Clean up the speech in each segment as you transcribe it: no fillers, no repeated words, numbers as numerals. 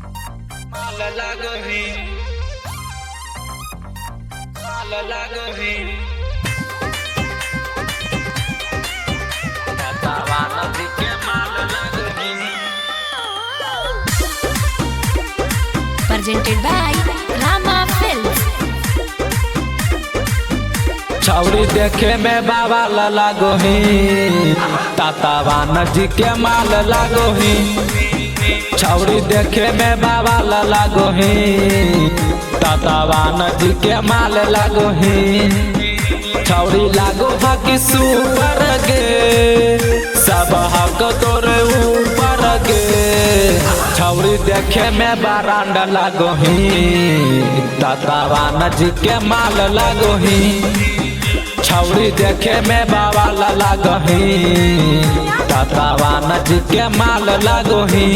माल लागही माल लागही तावा नदी के माल लागही presented by Rama Films। छौरी देखे में बाबा लागोही तातावा नदी के माल लागोही छौरी देखे में बाबा लागोही तातावा नदी के माल लागोही छौरी लागो हकी सुपर गे सब हक तोरे ऊपर गे छौरी देखे में बारांड लागोही तातावा नदी के माल लागोही छौरी देखे में बाबा लागही तातावा नदी के माल लागही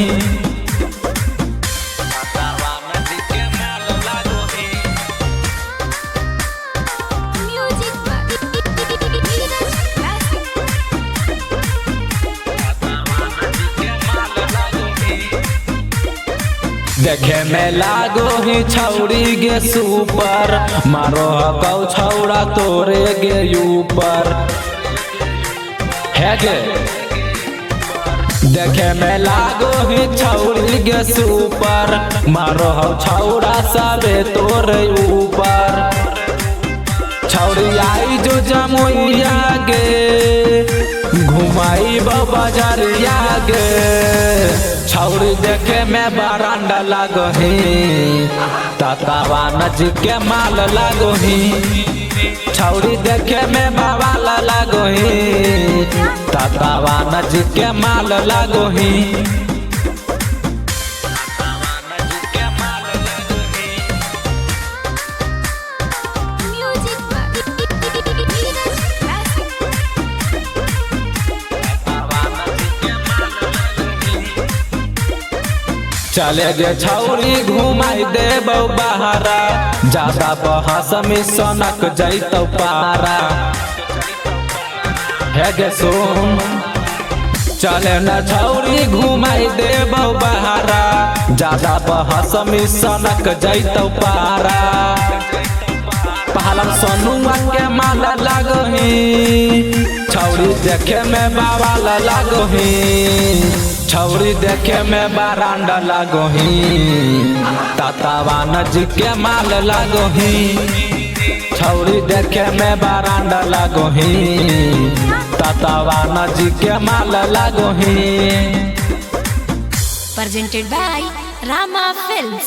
तातावा नदी के माल लागही Music by तातावा नदी के माल लागही देखे में लागोही छौरी गे सुपर मारो हकौ छौरा तोरे गे ऊपर है गे देखे में लागोही छौरी गे सुपर मारो हौ छौरा सबे तोरे ऊपर छौरी आई जो जमुइया गे घुमाई बाजारिया गे छौरी देखे में बारांडा लागही तातावा नदी के माल लागही छौरी देखे में बाबा लागही तातावा नदी के माल लागही Music by चले गे छौरी घुमाई देबौ बहारा ज्यादा बहस में सनक जैतौ पारा है गे सुन चले न छौरी घुमाई देबौ बहारा ज्यादा बहस में सनक जैतौ पारा पहलम सोनुआ के माल लागही छौरी देखे में बाबा लागही छौरी देखे में बारांड लागही तातावा नदी के माल लागही छौरी देखे में बारांड लागही तातावा नदी के माल लागही presented by Rama Films।